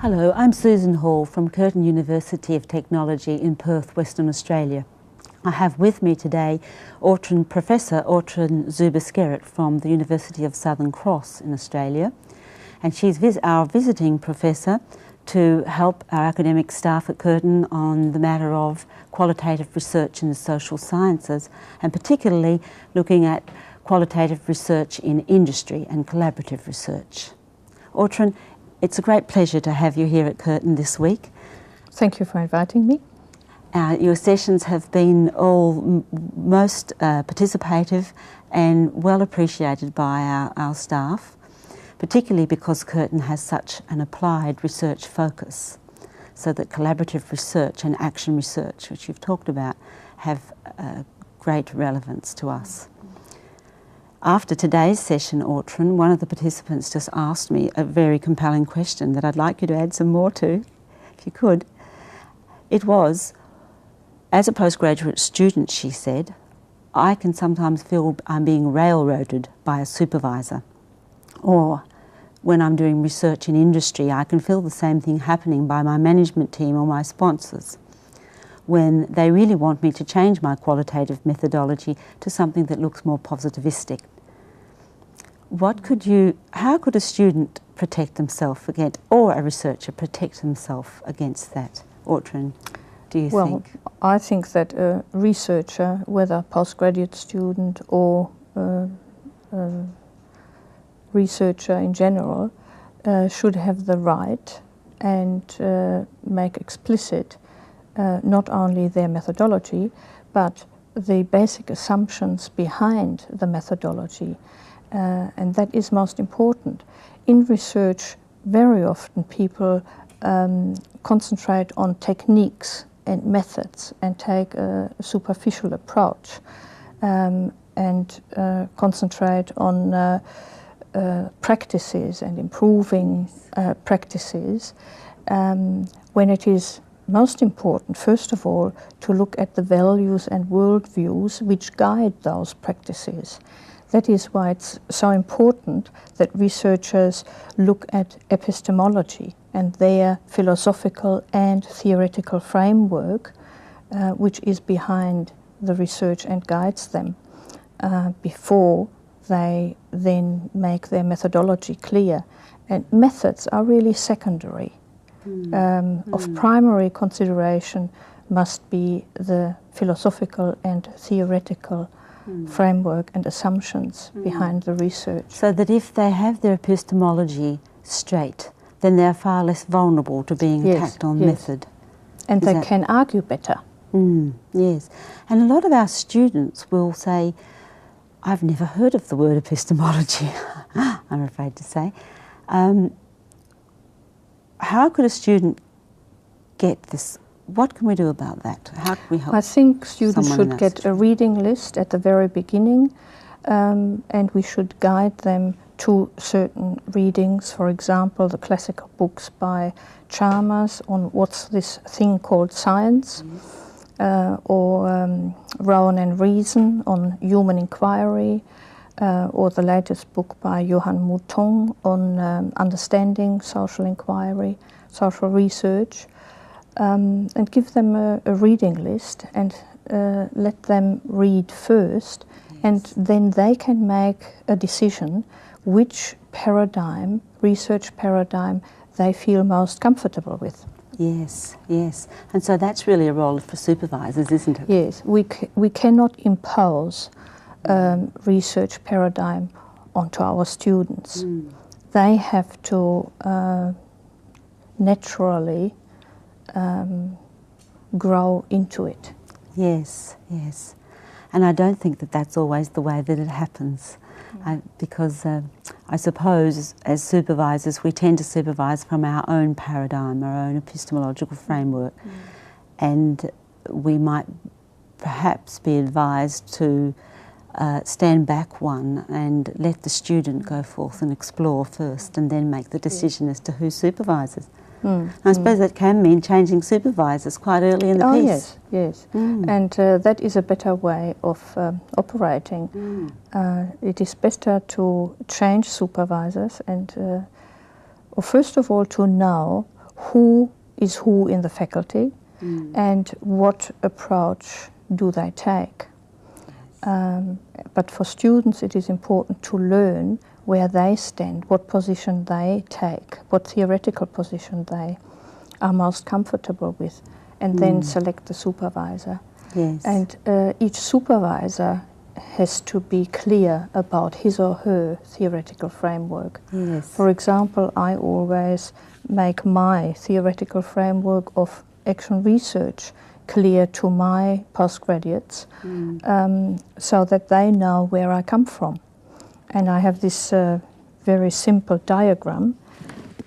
Hello, I'm Susan Hall from Curtin University of Technology in Perth, Western Australia. I have with me today Ortrun Professor Ortrun Zuber-Skerritt from the University of Southern Cross in Australia, and she's our visiting professor to help our academic staff at Curtin on the matter of qualitative research in the social sciences, and particularly looking at qualitative research in industry and collaborative research. Ortrun, it's a great pleasure to have you here at Curtin this week. Thank you for inviting me. Your sessions have been all most participative and well appreciated by our staff, particularly because Curtin has such an applied research focus, so that collaborative research and action research, which you've talked about, have great relevance to us. After today's session, Ortrun, one of the participants just asked me a very compelling question that I'd like you to add some more to, if you could. It was, as a postgraduate student, she said, I can sometimes feel I'm being railroaded by a supervisor. Or when I'm doing research in industry, I can feel the same thing happening by my management team or my sponsors, when they really want me to change my qualitative methodology to something that looks more positivistic. How could a student protect themselves against, or a researcher protect themselves against that? Ortrun, do you think? Well, I think that a researcher, whether a postgraduate student or a researcher in general, should have the right and make explicit not only their methodology, but the basic assumptions behind the methodology. And that is most important. In research, very often people concentrate on techniques and methods and take a superficial approach and concentrate on practices and improving practices, when it is most important, first of all, to look at the values and worldviews which guide those practices. That is why it's so important that researchers look at epistemology and their philosophical and theoretical framework, which is behind the research and guides them, before they then make their methodology clear. And methods are really secondary. Of primary consideration must be the philosophical and theoretical framework and assumptions behind the research. So that if they have their epistemology straight, then they're far less vulnerable to being attacked on method. And they can argue better. Yes. And a lot of our students will say, I've never heard of the word epistemology, I'm afraid to say. How could a student get this? What can we do about that? How can we help? I think students should get a reading list at the very beginning, and we should guide them to certain readings. For example, the classical books by Chalmers on what's this thing called science, or Rowan and Reason on human inquiry, or the latest book by Johan Mouton on understanding social inquiry, social research. And give them a reading list and let them read first, and then they can make a decision which paradigm, research paradigm, they feel most comfortable with. Yes, yes. And so that's really a role for supervisors, isn't it? Yes, we cannot impose research paradigm onto our students. They have to naturally grow into it. Yes, yes. And I don't think that that's always the way that it happens, because I suppose as supervisors we tend to supervise from our own paradigm, our own epistemological framework, and we might perhaps be advised to stand back one and let the student go forth and explore first, and then make the decision as to who supervises. I suppose that can mean changing supervisors quite early in the piece. Yes, yes. And that is a better way of operating. It is better to change supervisors and, or first of all, to know who is who in the faculty and what approach do they take. But for students it is important to learn where they stand, what position they take, what theoretical position they are most comfortable with, and then select the supervisor. Yes. And each supervisor has to be clear about his or her theoretical framework. Yes. For example, I always make my theoretical framework of action research clear to my postgraduates so that they know where I come from. And I have this very simple diagram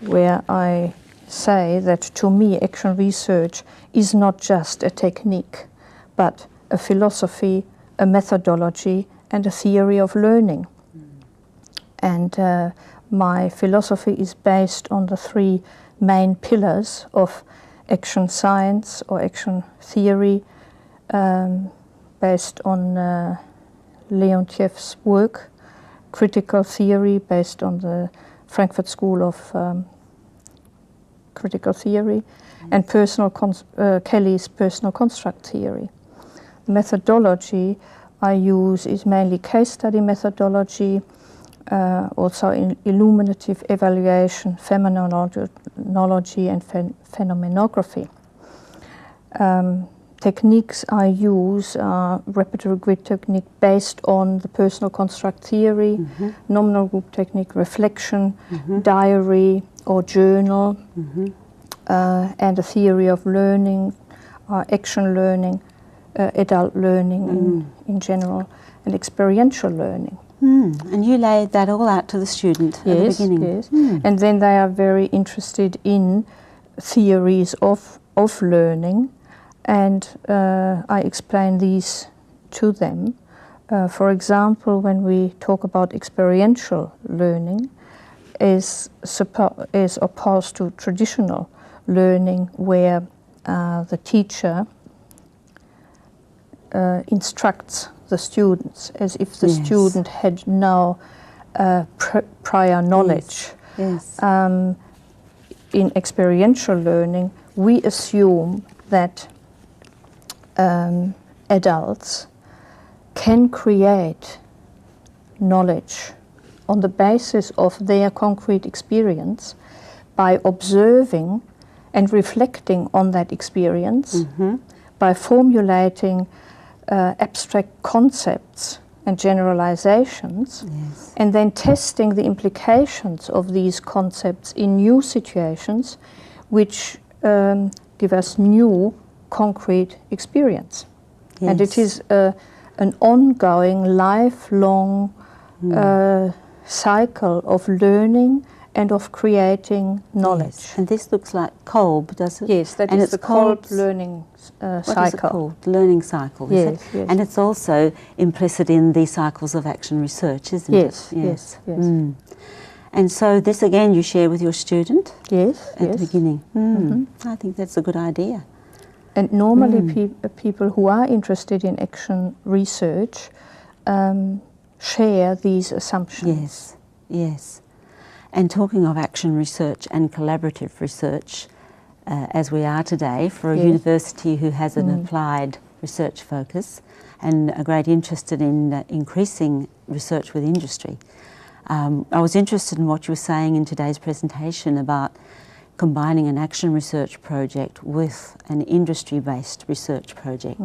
where I say that to me action research is not just a technique, but a philosophy, a methodology, and a theory of learning. And my philosophy is based on the three main pillars of action science or action theory, based on Leontief's work, critical theory based on the Frankfurt School of Critical Theory, and Kelly's personal construct theory. The methodology I use is mainly case study methodology, also in illuminative evaluation, phenomenology, and phenomenography. Techniques I use are repertoire grid technique based on the personal construct theory, nominal group technique, reflection, diary or journal, and a theory of learning, action learning, adult learning in general, and experiential learning. And you laid that all out to the student at the beginning. Yes, and then they are very interested in theories of learning, and I explain these to them. For example, when we talk about experiential learning, is opposed to traditional learning, where the teacher instructs the students as if the student had no prior knowledge. Yes. In experiential learning, we assume that adults can create knowledge on the basis of their concrete experience by observing and reflecting on that experience, by formulating abstract concepts and generalizations, and then testing the implications of these concepts in new situations which give us new concrete experience. And it is an ongoing, lifelong cycle of learning and of creating knowledge. Yes. And this looks like Kolb, does it? Yes, that is the Kolb learning cycle. What is it called? The learning cycle, is it? Yes. And it's also implicit in the cycles of action research, isn't it? Yes. And so this again you share with your student at the beginning. I think that's a good idea. And normally people who are interested in action research share these assumptions. Yes. And talking of action research and collaborative research, as we are today, for a university who has an applied research focus and a great interest in increasing research with industry, I was interested in what you were saying in today's presentation about combining an action research project with an industry-based research project,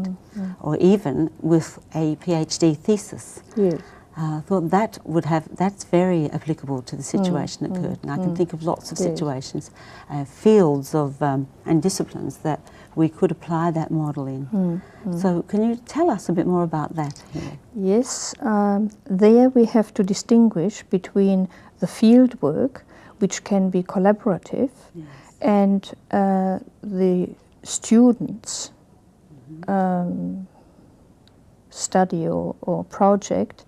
or even with a PhD thesis. Yes. I thought that's very applicable to the situation at Curtin. I can think of lots of situations, fields of and disciplines that we could apply that model in. So can you tell us a bit more about that here? Yes, there we have to distinguish between the field work, which can be collaborative, and the students' study or project,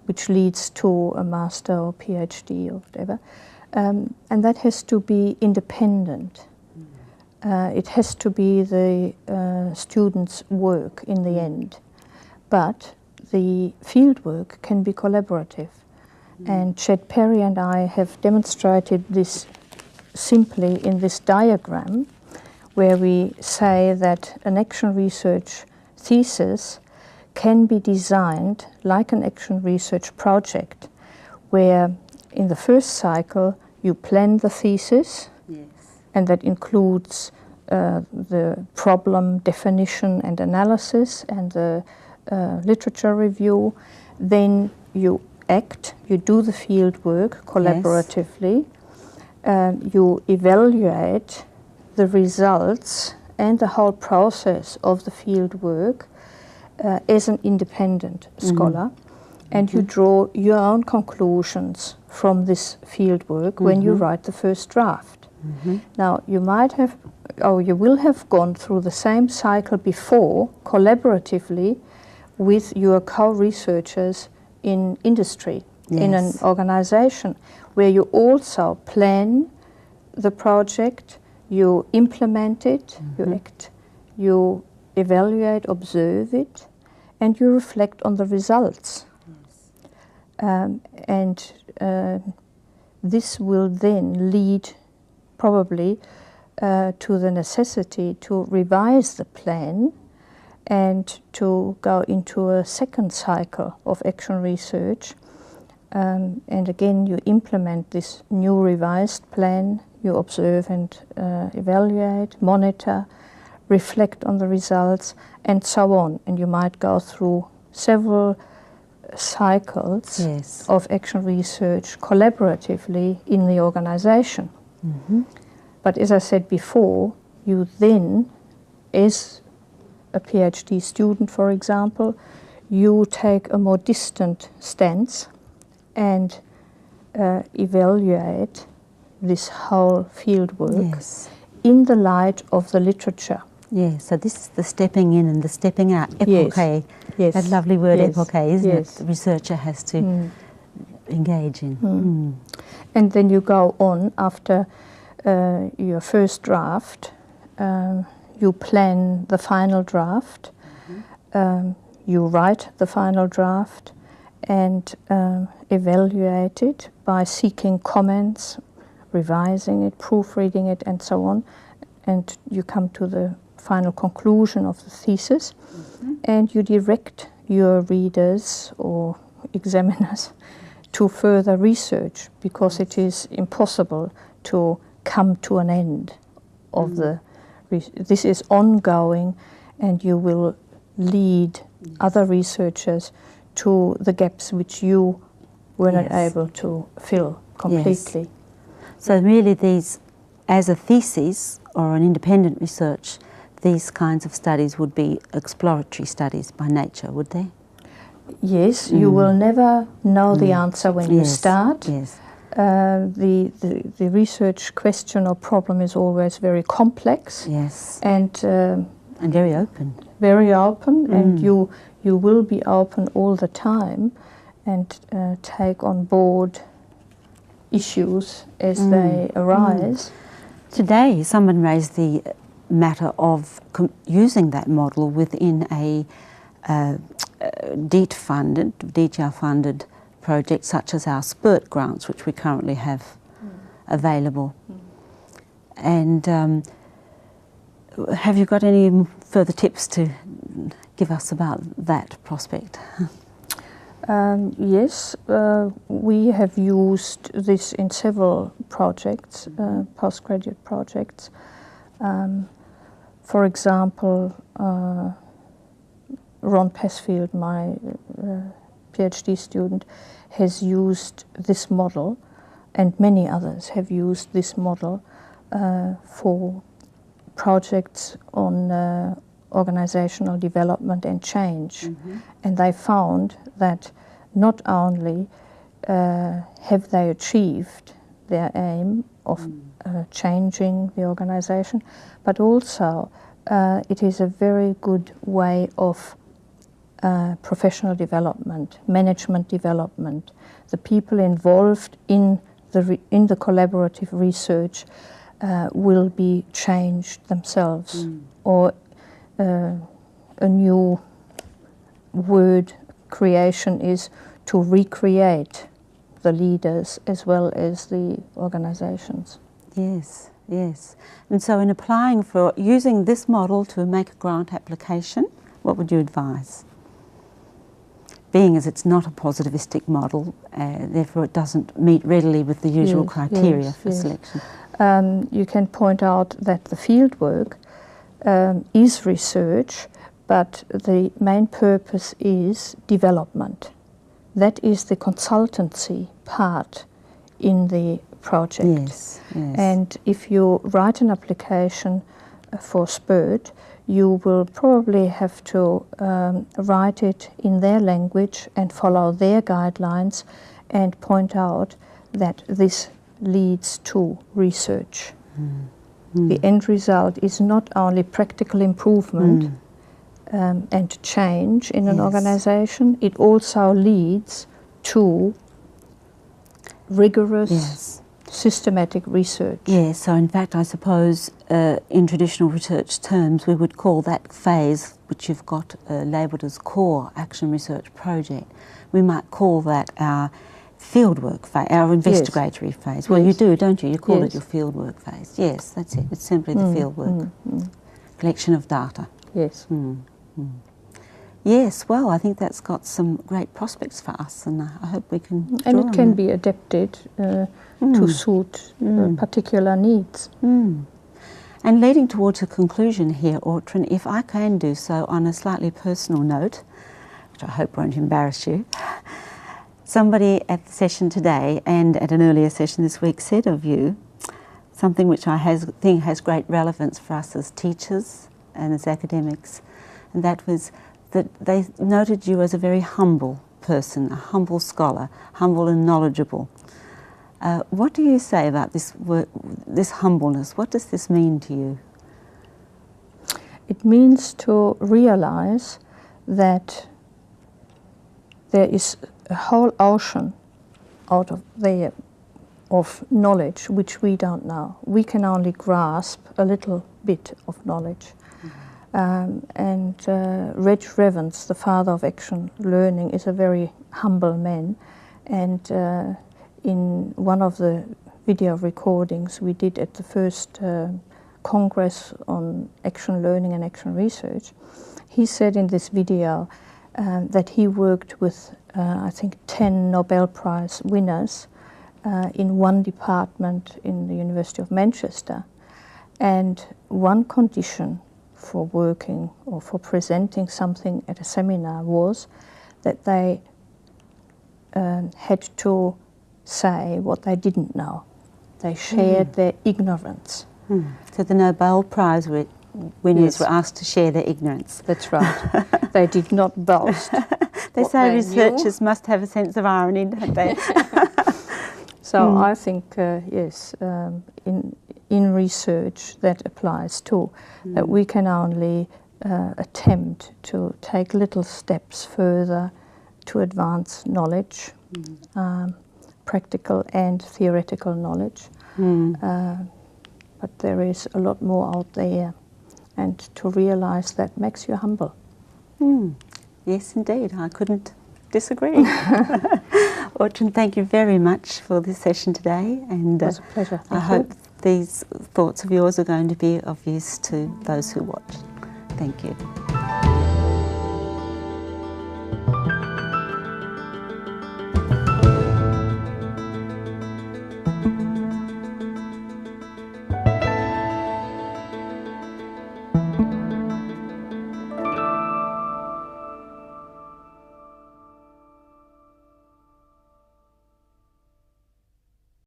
which leads to a master or PhD or whatever. And that has to be independent. It has to be the student's work in the end. But the field work can be collaborative. And Chet Perry and I have demonstrated this simply in this diagram, where we say that an action research thesis can be designed like an action research project, where in the first cycle you plan the thesis, yes, and that includes the problem definition and analysis and the literature review. Then you act, you do the field work collaboratively, you evaluate the results and the whole process of the field work as an independent scholar, and you draw your own conclusions from this field work when you write the first draft. Now, you might have, or you will have gone through the same cycle before, collaboratively with your co-researchers in industry, in an organization, where you also plan the project, you implement it, you act, you evaluate, observe it, and you reflect on the results. This will then lead probably to the necessity to revise the plan and to go into a second cycle of action research. And again, you implement this new revised plan, you observe and evaluate, monitor, reflect on the results, and so on. And you might go through several cycles of action research collaboratively in the organization. But as I said before, you then, as a PhD student, for example, you take a more distant stance and evaluate this whole field work in the light of the literature. Yes, so this is the stepping in and the stepping out, epoche. Yes. That lovely word, epoche, isn't it? The researcher has to engage in. And then you go on after your first draft, you plan the final draft, you write the final draft and evaluate it by seeking comments, revising it, proofreading it, and so on. And you come to the final conclusion of the thesis, and you direct your readers or examiners to further research, because it is impossible to come to an end of the this is ongoing, and you will lead other researchers to the gaps which you were not able to fill completely. So really these, as a thesis or an independent research, these kinds of studies would be exploratory studies by nature, would they? Yes, you will never know the answer when you start. The research question or problem is always very complex. And very open. Very open, and you will be open all the time and take on board issues as they arise. Today, someone raised the matter of using that model within a DTR-funded project such as our SPURT grants, which we currently have available. And have you got any further tips to give us about that prospect? Yes, we have used this in several projects, postgraduate projects. For example, Ron Passfield, my PhD student, has used this model, and many others have used this model for projects on organizational development and change. And they found that not only have they achieved their aim of changing the organization, but also it is a very good way of professional development, management development. The people involved in the collaborative research will be changed themselves, or a new word creation is to recreate the leaders as well as the organizations. Yes, yes. And so in applying for, using this model to make a grant application, what would you advise? Being as it's not a positivistic model, therefore it doesn't meet readily with the usual criteria for selection. You can point out that the fieldwork is research, but the main purpose is development. That is the consultancy part in the project. Yes, yes. And if you write an application for SPERT, you will probably have to write it in their language and follow their guidelines and point out that this leads to research. The end result is not only practical improvement and change in an organization, it also leads to rigorous systematic research. Yes, so in fact I suppose in traditional research terms we would call that phase which you've got labelled as core action research project, we might call that our fieldwork phase, our investigatory phase. Well, you do, don't you? You call it your fieldwork phase. Yes, that's it. It's simply the fieldwork. Collection of data. Yes. Yes, well, I think that's got some great prospects for us, and I hope we can And it can be adapted to suit particular needs. And leading towards a conclusion here, Ortrun, if I can do so on a slightly personal note, which I hope won't embarrass you, somebody at the session today and at an earlier session this week said of you something which I think has great relevance for us as teachers and as academics, and that was that they noted you as a very humble person, a humble scholar, humble and knowledgeable. What do you say about this humbleness? What does this mean to you? It means to realize that there is a whole ocean out of there of knowledge which we don't know. We can only grasp a little bit of knowledge. Reg Revens, the father of action learning, is a very humble man, and in one of the video recordings we did at the first Congress on action learning and action research, he said in this video that he worked with I think 10 Nobel Prize winners in one department in the University of Manchester, and one condition for working or for presenting something at a seminar was that they had to say what they didn't know. They shared their ignorance. So the Nobel Prize winners were asked to share their ignorance. That's right. They did not boast. They say researchers must have a sense of irony, don't they? So I think, yes, in research that applies too, that we can only attempt to take little steps further to advance knowledge, practical and theoretical knowledge. But there is a lot more out there, and to realize that makes you humble. Yes, indeed. I couldn't disagree. Ortrun, thank you very much for this session today, and it was a pleasure. I hope these thoughts of yours are going to be of use to those who watch. Thank you.